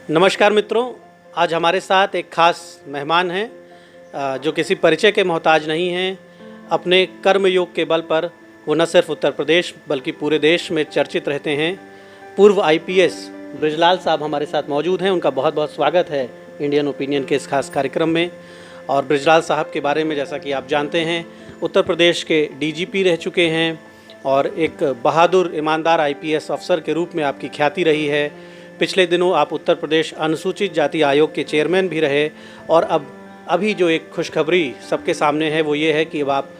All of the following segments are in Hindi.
नमस्कार मित्रों, आज हमारे साथ एक खास मेहमान हैं जो किसी परिचय के मोहताज नहीं हैं। अपने कर्म योग के बल पर वो न सिर्फ उत्तर प्रदेश बल्कि पूरे देश में चर्चित रहते हैं। पूर्व आईपीएस बृजलाल साहब हमारे साथ मौजूद हैं। उनका बहुत बहुत स्वागत है इंडियन ओपिनियन के इस खास कार्यक्रम में। और बृजलाल साहब के बारे में जैसा कि आप जानते हैं, उत्तर प्रदेश के डीजीपी रह चुके हैं और एक बहादुर ईमानदार आईपीएस अफसर के रूप में आपकी ख्याति रही है। पिछले दिनों आप उत्तर प्रदेश अनुसूचित जाति आयोग के चेयरमैन भी रहे और अभी जो एक खुशखबरी सबके सामने है वो ये है कि अब आप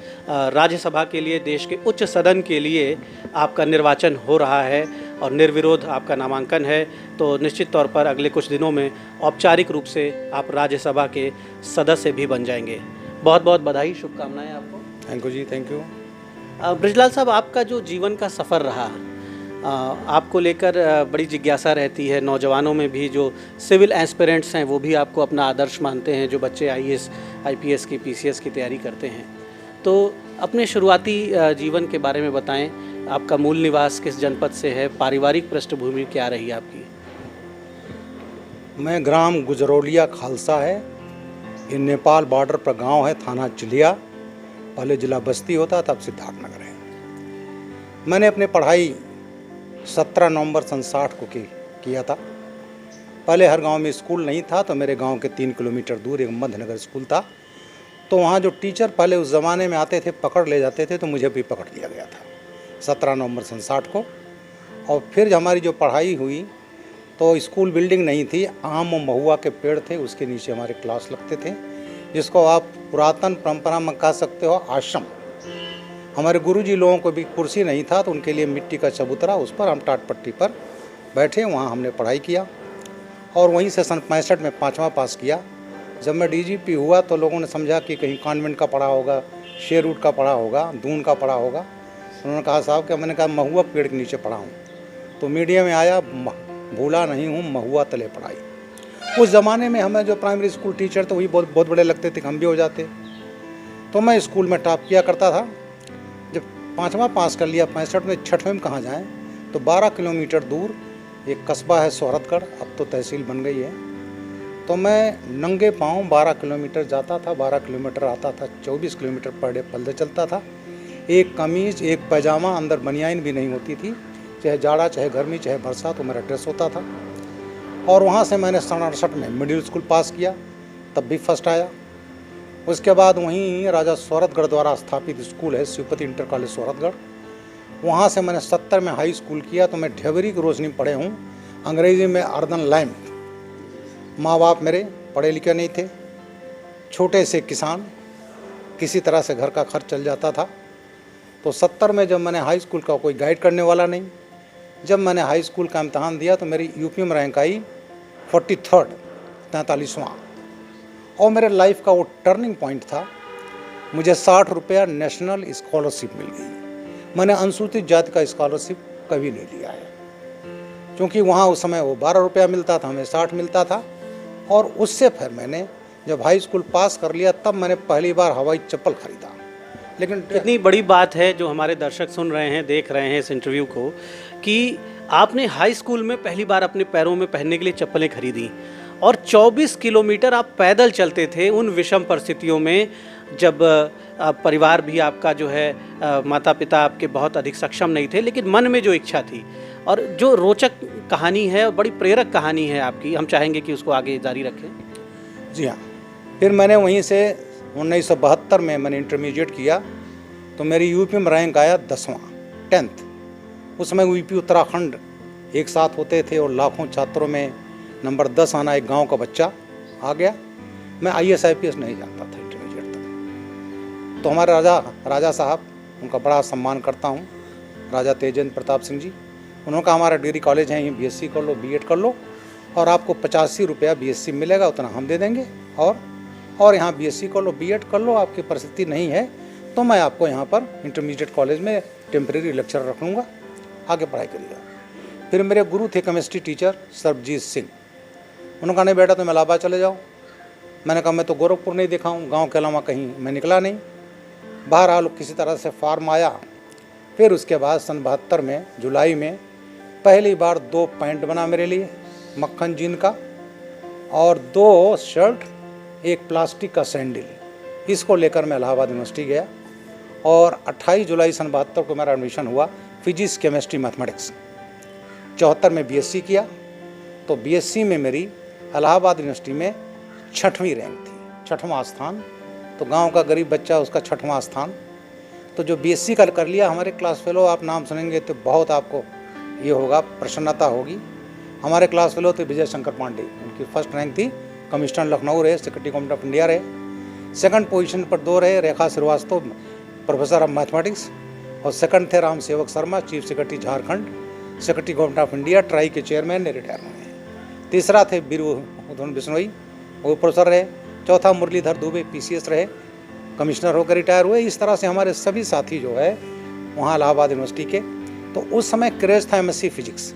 राज्यसभा के लिए, देश के उच्च सदन के लिए आपका निर्वाचन हो रहा है और निर्विरोध आपका नामांकन है। तो निश्चित तौर पर अगले कुछ दिनों में औपचारिक रूप से आप राज्यसभा के सदस्य भी बन जाएंगे। बहुत बहुत बधाई, शुभकामनाएं आपको। थैंक यू जी, थैंक यू। बृजलाल साहब, आपका जो जीवन का सफ़र रहा, आपको लेकर बड़ी जिज्ञासा रहती है। नौजवानों में भी जो सिविल एस्पिरेंट्स हैं वो भी आपको अपना आदर्श मानते हैं, जो बच्चे आईएएस, आईपीएस की, पीसीएस की तैयारी करते हैं। तो अपने शुरुआती जीवन के बारे में बताएं। आपका मूल निवास किस जनपद से है? पारिवारिक पृष्ठभूमि क्या रही आपकी? मैं ग्राम गुजरौलिया खालसा है, ये नेपाल बॉर्डर पर गांव है, थाना चिलिया। पहले जिला बस्ती होता था, अब सिद्धार्थनगर है। मैंने अपनी पढ़ाई 17 नवंबर सन 60 को किया था। पहले हर गांव में स्कूल नहीं था, तो मेरे गांव के 3 किलोमीटर दूर एक मध्यनगर स्कूल था। तो वहाँ जो टीचर पहले उस ज़माने में आते थे, पकड़ ले जाते थे, तो मुझे भी पकड़ लिया गया था 17 नवंबर सन 60 को। और फिर हमारी जो पढ़ाई हुई तो स्कूल बिल्डिंग नहीं थी, आम और महुआ के पेड़ थे, उसके नीचे हमारे क्लास लगते थे, जिसको आप पुरातन परंपरा में कह सकते हो आश्रम। हमारे गुरुजी लोगों को भी कुर्सी नहीं था, तो उनके लिए मिट्टी का चबूतरा, उस पर हम टाट पट्टी पर बैठे, वहाँ हमने पढ़ाई किया। और वहीं से सन 65 में 5वां पास किया। जब मैं डीजीपी हुआ तो लोगों ने समझा कि कहीं कॉन्वेंट का पढ़ा होगा, शेरवुड का पढ़ा होगा, दून का पढ़ा होगा। उन्होंने कहा साहब कि मैंने कहा महुआ पेड़ के नीचे पढ़ा हूँ। तो मीडिया में आया, भूला नहीं हूँ महुआ तले पढ़ाई। उस ज़माने में हमें जो प्राइमरी स्कूल टीचर थे वही बहुत बड़े लगते थे, हम भी हो जाते। तो मैं स्कूल में टॉप किया करता था। जब 5वां पास कर लिया 65 में, 6वें में कहाँ जाएँ, तो 12 किलोमीटर दूर एक कस्बा है सोहरतगढ़, अब तो तहसील बन गई है। तो मैं नंगे पाँव 12 किलोमीटर जाता था, 12 किलोमीटर आता था, 24 किलोमीटर पर डे पैदल चलता था। एक कमीज़, एक पैजामा, अंदर बनियाइन भी नहीं होती थी, चाहे जाड़ा, चाहे गर्मी, चाहे बरसात, तो मेरा ड्रेस होता था। और वहाँ से मैंने 67 में मिडिल स्कूल पास किया, तब भी फर्स्ट आया। उसके बाद वहीं राजा सोहरतगढ़ द्वारा स्थापित स्कूल है, शिवपति इंटर कॉलेज सोहरतगढ़, वहाँ से मैंने 70 में हाई स्कूल किया। तो मैं ढेबरी की रोशनी पढ़े हूँ, अंग्रेज़ी में अर्दन लैम्प। माँ बाप मेरे पढ़े लिखे नहीं थे, छोटे से किसान, किसी तरह से घर का खर्च चल जाता था। तो 70 में जब मैंने हाई स्कूल का कोई गाइड करने वाला नहीं, जब मैंने हाई स्कूल का इम्तहान दिया तो मेरी यूपी में रैंक आई 43rd, 43वां। और मेरे लाइफ का वो टर्निंग पॉइंट था। मुझे 60 रुपया नेशनल स्कॉलरशिप मिल गई। मैंने अनुसूचित जाति का स्कॉलरशिप कभी नहीं लिया है, क्योंकि वहाँ उस समय वो 12 रुपया मिलता था, हमें 60 मिलता था। और उससे फिर मैंने जब हाई स्कूल पास कर लिया, तब मैंने पहली बार हवाई चप्पल खरीदा। लेकिन इतनी बड़ी बात है जो हमारे दर्शक सुन रहे हैं, देख रहे हैं इस इंटरव्यू को, कि आपने हाई स्कूल में पहली बार अपने पैरों में पहनने के लिए चप्पलें खरीदी और 24 किलोमीटर आप पैदल चलते थे उन विषम परिस्थितियों में, जब परिवार भी आपका जो है, माता पिता आपके बहुत अधिक सक्षम नहीं थे, लेकिन मन में जो इच्छा थी। और जो रोचक कहानी है, बड़ी प्रेरक कहानी है आपकी, हम चाहेंगे कि उसको आगे जारी रखें। जी हाँ, फिर मैंने वहीं से 1972 में मैंने इंटरमीडिएट किया, तो मेरी यूपी में रैंक आया 10वां, 10th। उस समय यूपी उत्तराखंड एक साथ होते थे और लाखों छात्रों में नंबर 10 आना, एक गांव का बच्चा आ गया। मैं आईएएस आईपीएस नहीं जानता था इंटरमीडिएट तक। तो हमारे राजा साहब, उनका बड़ा सम्मान करता हूँ, राजा तेजेंद्र प्रताप सिंह जी, उन्होंने कहा हमारा डिग्री कॉलेज है, यहीं बीएससी कर लो, बीएड कर लो, और आपको 85 रुपया बीएससी मिलेगा, उतना हम दे देंगे। और यहाँ बीएससी कर लो, बीएड कर लो, आपकी परिस्थिति नहीं है तो मैं आपको यहाँ पर इंटरमीडिएट कॉलेज में टेम्परेरी लेक्चर रख लूँगा, आगे पढ़ाई करिएगा। फिर मेरे गुरु थे केमिस्ट्री टीचर सरबजीत सिंह, उन्होंने कहा नहीं बेटा तुम इलाहाबाद चले जाओ। मैंने कहा मैं तो गोरखपुर नहीं देखा हूँ, गाँव के अलावा कहीं मैं निकला नहीं। बहरहाल किसी तरह से फार्म आया। फिर उसके बाद सन 72 में जुलाई में पहली बार 2 पैंट बना मेरे लिए, मक्खन जीन का और 2 शर्ट, एक प्लास्टिक का सैंडल, इसको लेकर मैं इलाहाबाद यूनिवर्सिटी गया और 28 जुलाई सन 72 को मेरा एडमिशन हुआ फिजिक्स, केमिस्ट्री, मैथमेटिक्स। 74 में बीएससी किया, तो बीएससी में मेरी इलाहाबाद यूनिवर्सिटी में 6वीं रैंक थी, 6वां स्थान। तो गांव का गरीब बच्चा, उसका 6वां स्थान। तो जो बीएससी कर लिया, हमारे क्लास फेलो, आप नाम सुनेंगे तो बहुत आपको ये होगा, प्रसन्नता होगी। हमारे क्लास फेलो थे विजय शंकर पांडे, उनकी फर्स्ट रैंक थी, कमिश्नर लखनऊ रहे, सेक्रेटरी गवर्नमेंट ऑफ इंडिया रहे। सेकंड पोजीशन पर 2 रहे रेखा श्रीवास्तव, प्रोफेसर ऑफ मैथमेटिक्स, और सेकंड थे राम सेवक Sharma, chief secretary Jharkhand, secretary government of India, try के चेयरमैन ने, रिटायर हुए। तीसरा थे बीरू बिश्नोई, वो प्रोफेसर रहे। चौथा मुरलीधर दुबे, पीसीएस रहे, कमिश्नर होकर रिटायर हुए। इस तरह से हमारे सभी साथी जो है वहाँ इलाहाबाद यूनिवर्सिटी के। तो उस समय क्रेज था एमएससी फिजिक्स।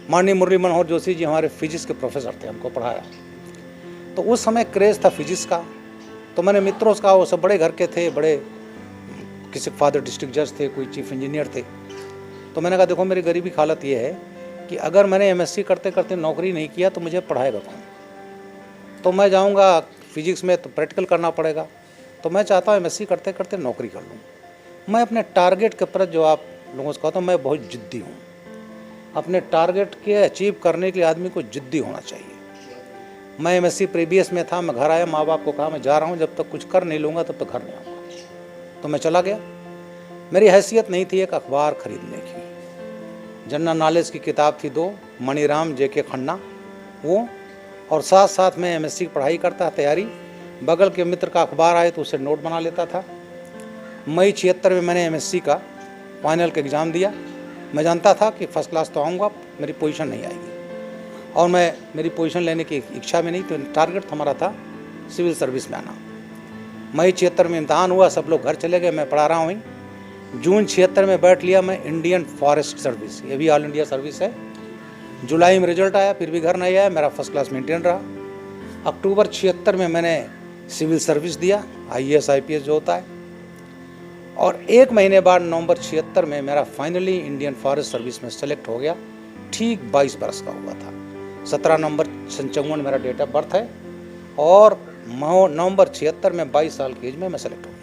माननीय मुरली मनोहर जोशी जी हमारे फिजिक्स के प्रोफेसर थे, हमको पढ़ाया। तो उस समय क्रेज था फिजिक्स का। तो मैंने मित्रों से कहा, वो सब बड़े घर के थे, बड़े, किसी फादर डिस्ट्रिक्ट जज थे, कोई चीफ इंजीनियर थे। तो मैंने कहा देखो, मेरी गरीबी की हालत ये है कि अगर मैंने एमएससी करते करते नौकरी नहीं किया तो मुझे पढ़ाएगा कौन? तो मैं जाऊंगा फिजिक्स में तो प्रैक्टिकल करना पड़ेगा। तो मैं चाहता हूँ एमएससी करते करते नौकरी कर लूँ। मैं अपने टारगेट के प्रति, जो आप लोगों से कहता हूँ, मैं बहुत जिद्दी हूँ। अपने टारगेट के अचीव करने के लिए आदमी को जिद्दी होना चाहिए। मैं एमएससी प्रीवियस में था, मैं घर आया, माँ बाप को कहा मैं जा रहा हूँ, जब तक कुछ कर नहीं लूँगा तब तक घर नहीं आऊँगा। तो मैं चला गया। मेरी हैसियत नहीं थी एक अखबार खरीदने की। जनरल नॉलेज की किताब थी 2, मणिराम जेके खन्ना, वो, और साथ साथ में एमएससी की पढ़ाई करता, तैयारी। बगल के मित्र का अखबार आए तो उससे नोट बना लेता था। मई 76 में मैंने एमएससी का फाइनल का एग्ज़ाम दिया। मैं जानता था कि फर्स्ट क्लास तो आऊँगा, मेरी पोजीशन नहीं आएगी, और मैं मेरी पोजीशन लेने की इच्छा में नहीं, तो टारगेट हमारा था सिविल सर्विस में आना। मई 76 में इम्तहान हुआ, सब लोग घर चले गए, मैं पढ़ा रहा हूँ। जून 76 में बैठ लिया मैं इंडियन फॉरेस्ट सर्विस, ये भी ऑल इंडिया सर्विस है। जुलाई में रिजल्ट आया, फिर भी घर नहीं आया, मेरा फर्स्ट क्लास मेंटेन रहा। अक्टूबर 76 में मैंने सिविल सर्विस दिया, आईएएस आईपीएस जो होता है, और 1 महीने बाद नवंबर 76 में मेरा फाइनली इंडियन फॉरेस्ट सर्विस में सेलेक्ट हो गया। ठीक 22 बरस का हुआ था। 17 नवंबर 1955 मेरा डेट ऑफ बर्थ है, और नवंबर 76 में 22 साल की एज में मैं सेलेक्ट हो गया।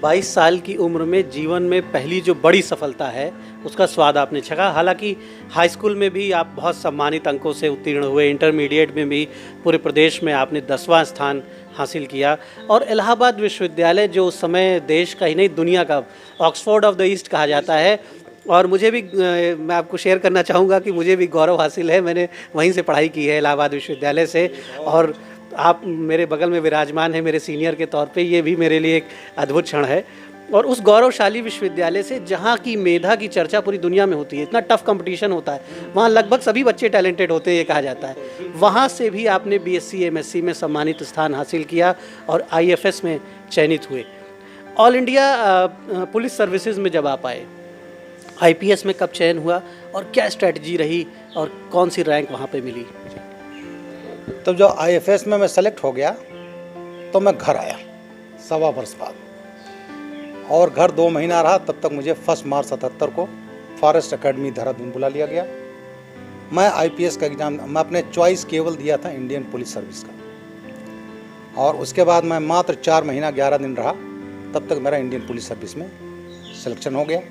22 साल की उम्र में जीवन में पहली जो बड़ी सफलता है उसका स्वाद आपने चखा। हालांकि हाई स्कूल में भी आप बहुत सम्मानित अंकों से उत्तीर्ण हुए, इंटरमीडिएट में भी पूरे प्रदेश में आपने 10वां स्थान हासिल किया, और इलाहाबाद विश्वविद्यालय जो उस समय देश का ही नहीं दुनिया का ऑक्सफोर्ड ऑफ द ईस्ट कहा जाता है। और मुझे भी, मैं आपको शेयर करना चाहूँगा कि मुझे भी गौरव हासिल है, मैंने वहीं से पढ़ाई की है, इलाहाबाद विश्वविद्यालय से। और आप मेरे बगल में विराजमान हैं मेरे सीनियर के तौर पे, ये भी मेरे लिए एक अद्भुत क्षण है। और उस गौरवशाली विश्वविद्यालय से, जहाँ की मेधा की चर्चा पूरी दुनिया में होती है, इतना टफ कंपटीशन होता है, वहाँ लगभग सभी बच्चे टैलेंटेड होते हैं ये कहा जाता है, वहाँ से भी आपने बीएससी एमएससी में सम्मानित स्थान हासिल किया और आईएफएस में चयनित हुए। ऑल इंडिया पुलिस सर्विसेज में जब आप आए, आईपीएस में कब चयन हुआ और क्या स्ट्रैटेजी रही और कौन सी रैंक वहाँ पे मिली? तब जो आईएफएस में मैं सेलेक्ट हो गया तो मैं घर आया 1.25 वर्ष बाद, और घर 2 महीना रहा। तब तक मुझे 1 मार्च 77 को फॉरेस्ट एकेडमी देहरादून बुला लिया गया। मैं आईपीएस का एग्ज़ाम, मैं अपने चॉइस केवल दिया था इंडियन पुलिस सर्विस का, और उसके बाद मैं मात्र 4 महीना 11 दिन रहा, तब तक मेरा इंडियन पुलिस सर्विस में सिलेक्शन हो गया।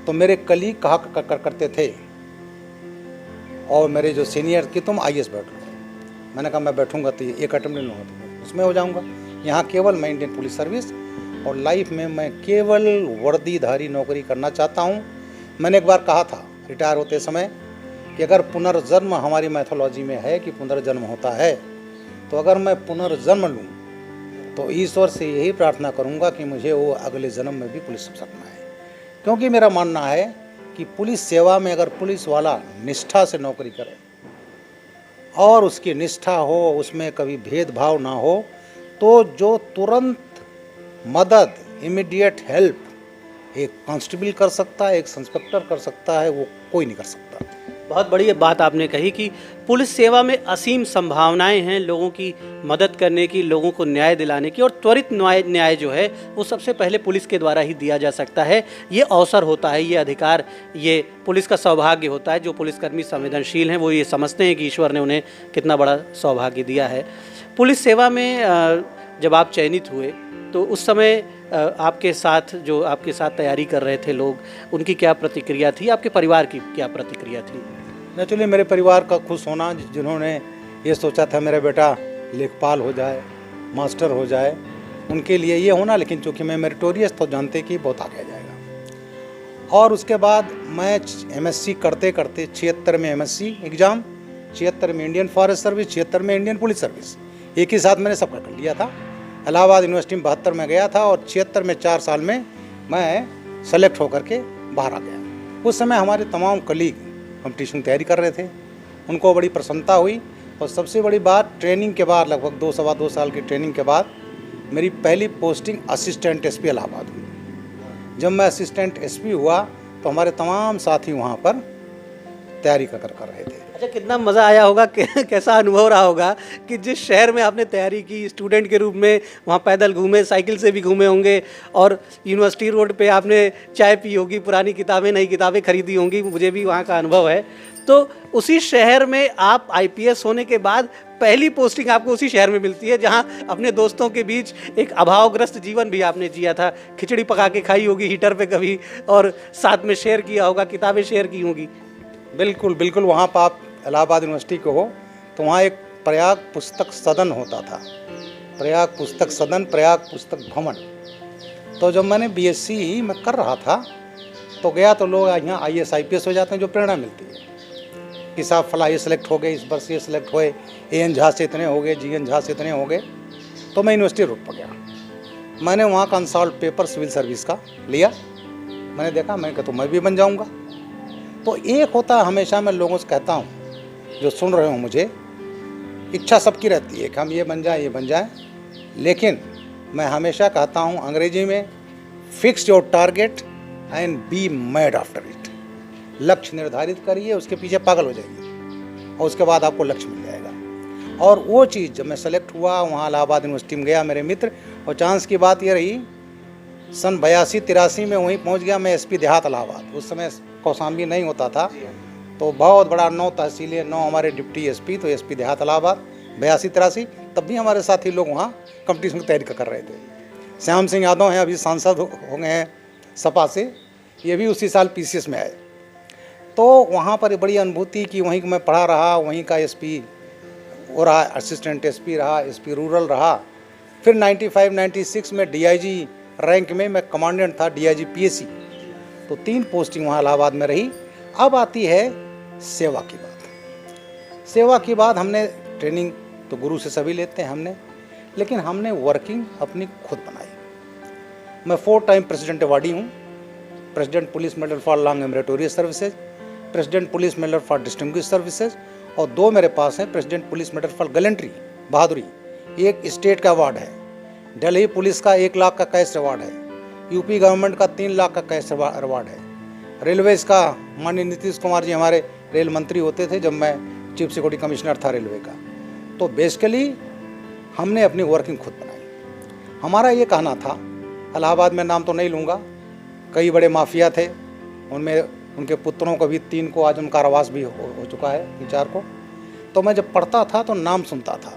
तो मेरे कलीग कहा करते थे, और मेरे जो सीनियर कि तुम आईएएस बैठो। मैंने कहा मैं बैठूंगा तो एक अटेम्प्ट नहीं लूँगा तो उसमें हो जाऊंगा। यहाँ केवल मैं इंडियन पुलिस सर्विस, और लाइफ में मैं केवल वर्दीधारी नौकरी करना चाहता हूँ। मैंने एक बार कहा था रिटायर होते समय कि अगर पुनर्जन्म, हमारी मैथोलॉजी में है कि पुनर्जन्म होता है, तो अगर मैं पुनर्जन्म लूँ तो ईश्वर से यही प्रार्थना करूँगा कि मुझे वो अगले जन्म में भी पुलिस अफसर बनाए। क्योंकि मेरा मानना है कि पुलिस सेवा में अगर पुलिस वाला निष्ठा से नौकरी करे और उसकी निष्ठा हो, उसमें कभी भेदभाव ना हो, तो जो तुरंत मदद, इमीडिएट हेल्प एक कांस्टेबल कर सकता है, एक इंस्पेक्टर कर सकता है, वो कोई नहीं कर सकता। बहुत बड़ी बात आपने कही कि पुलिस सेवा में असीम संभावनाएं हैं लोगों की मदद करने की, लोगों को न्याय दिलाने की, और त्वरित न्याय जो है वो सबसे पहले पुलिस के द्वारा ही दिया जा सकता है। ये अवसर होता है, ये अधिकार, ये पुलिस का सौभाग्य होता है। जो पुलिसकर्मी संवेदनशील हैं वो ये समझते हैं कि ईश्वर ने उन्हें कितना बड़ा सौभाग्य दिया है। पुलिस सेवा में जब आप चयनित हुए तो उस समय आपके साथ जो आपके साथ तैयारी कर रहे थे लोग, उनकी क्या प्रतिक्रिया थी, आपके परिवार की क्या प्रतिक्रिया थी? नेचुरली मेरे परिवार का खुश होना, जिन्होंने ये सोचा था मेरा बेटा लेखपाल हो जाए, मास्टर हो जाए, उनके लिए ये होना, लेकिन चूँकि मैं मेरिटोरियस तो जानते कि बहुत आगे जाएगा। और उसके बाद मैं एमएससी करते करते 76 में एमएससी एग्ज़ाम, 76 में इंडियन फॉरेस्ट सर्विस, 76 में इंडियन पुलिस सर्विस, एक ही साथ मैंने सबका कर लिया था। इलाहाबाद यूनिवर्सिटी में 72 में गया था और 76 में 4 साल में मैं सेलेक्ट होकर के बाहर आ गया। उस समय हमारे तमाम कलीग कंपटीशन की तैयारी कर रहे थे, उनको बड़ी प्रसन्नता हुई। और सबसे बड़ी बात, ट्रेनिंग के बाद लगभग 2-2.25 साल की ट्रेनिंग के बाद मेरी पहली पोस्टिंग असिस्टेंट एसपी इलाहाबाद हुई। जब मैं असिस्टेंट एसपी हुआ तो हमारे तमाम साथी वहाँ पर तैयारी कर रहे थे। अच्छा, कितना मज़ा आया होगा, कैसा अनुभव रहा होगा कि जिस शहर में आपने तैयारी की स्टूडेंट के रूप में, वहाँ पैदल घूमे, साइकिल से भी घूमे होंगे, और यूनिवर्सिटी रोड पे आपने चाय पी होगी, पुरानी किताबें, नई किताबें खरीदी होंगी, मुझे भी वहाँ का अनुभव है। तो उसी शहर में आप आईपीएस होने के बाद पहली पोस्टिंग आपको उसी शहर में मिलती है जहाँ अपने दोस्तों के बीच एक अभावग्रस्त जीवन भी आपने जिया था। खिचड़ी पका के खाई होगी हीटर पे कभी, और साथ में शेयर किया होगा, किताबें शेयर की होंगी। बिल्कुल बिल्कुल। वहाँ पर आप इलाहाबाद यूनिवर्सिटी को हो तो वहाँ एक प्रयाग पुस्तक सदन होता था, प्रयाग पुस्तक सदन, प्रयाग पुस्तक भवन। तो जब मैंने बीएससी में कर रहा था तो गया तो लोग यहाँ आईएएस आईपीएस हो जाते हैं, जो प्रेरणा मिलती है कि साहब फला ये सिलेक्ट हो गए, इस वर्ष ये सिलेक्ट हुए, एएन झा से इतने हो गए, जीएन झा से इतने हो गए। तो मैं यूनिवर्सिटी रोड पर गया, मैंने वहाँ का अनसॉल्व पेपर सिविल सर्विस का लिया। मैंने देखा, मैं कहा तो मैं भी बन जाऊँगा। तो एक होता है, हमेशा मैं लोगों से कहता हूँ जो सुन रहे हो, मुझे इच्छा सबकी रहती है कि हम ये बन जाएं, ये बन जाएं, लेकिन मैं हमेशा कहता हूँ अंग्रेजी में, fix your target and B mad after it. लक्ष्य निर्धारित करिए, उसके पीछे पागल हो जाइए और उसके बाद आपको लक्ष्य मिल जाएगा। और वो चीज़ जब मैं सेलेक्ट हुआ, वहाँ इलाहाबाद यूनिवर्सिटी में गया, मेरे मित्र, और चांस की बात ये रही, सन 82-83 में वहीं पहुँच गया मैं एसपी देहात इलाहाबाद। उस समय कौशाम्बी नहीं होता था, तो बहुत बड़ा 9 तहसीलें, 9 हमारे डिप्टी एसपी, तो एसपी देहात इलाहाबाद 82-83। तब भी हमारे साथी लोग वहाँ कंपटीशन की तैयारी कर रहे थे। श्याम सिंह यादव हैं, अभी सांसद हो गए हैं सपा से, ये भी उसी साल पीसीएस में आए। तो वहाँ पर बड़ी अनुभूति कि वहीं मैं पढ़ा रहा, वहीं का एसपी हो रहा, असिस्टेंट एसपी रहा, एसपी रूरल रहा। फिर 95-96 में डीआईजी रैंक में मैं कमांडेंट था, डीआईजी पीएसी। तो 3 पोस्टिंग वहाँ इलाहाबाद में रही। अब आती है सेवा की बात। सेवा की बात, हमने ट्रेनिंग तो गुरु से सभी लेते हैं हमने, लेकिन हमने वर्किंग अपनी खुद बनाई। मैं 4 टाइम प्रेसिडेंट अवार्डी हूँ, president police medal for long meritorious services, president police medal for distinguish services, और 2 मेरे पास हैं president police medal for gallantry, बहादुरी। एक स्टेट का अवार्ड है, दिल्ली पुलिस का 1 लाख का कैश अवार्ड है, यूपी गवर्नमेंट का 3 लाख का कैश अवार्ड है, रेलवेज का माननीय नीतीश कुमार जी हमारे रेल मंत्री होते थे जब मैं चीफ सिक्योरिटी कमिश्नर था रेलवे का। तो बेसिकली हमने अपनी वर्किंग खुद बनाई। हमारा ये कहना था, इलाहाबाद में नाम तो नहीं लूँगा, कई बड़े माफिया थे, उनमें उनके पुत्रों को भी 3 को आज उनका कारावास भी हो चुका है, 3-4 को। तो मैं जब पढ़ता था तो नाम सुनता था,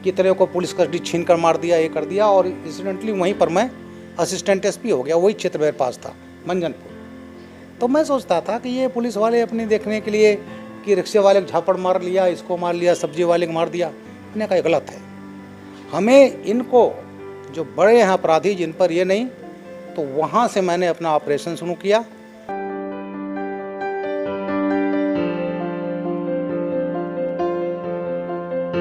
कितने को पुलिस कस्टडी छीन कर मार दिया, ये कर दिया, और इंसिडेंटली वहीं पर मैं असिस्टेंट एसपी हो गया, वही क्षेत्र मेरे पास था, मंजनपुर। तो मैं सोचता था कि ये पुलिस वाले अपनी देखने के लिए कि रिक्शे वाले को झापड़ मार लिया, इसको मार लिया, सब्जी वाले को मार दिया, इन्हें का गलत है। हमें इनको जो बड़े हैं अपराधी जिन पर ये नहीं, तो वहाँ से मैंने अपना ऑपरेशन शुरू किया।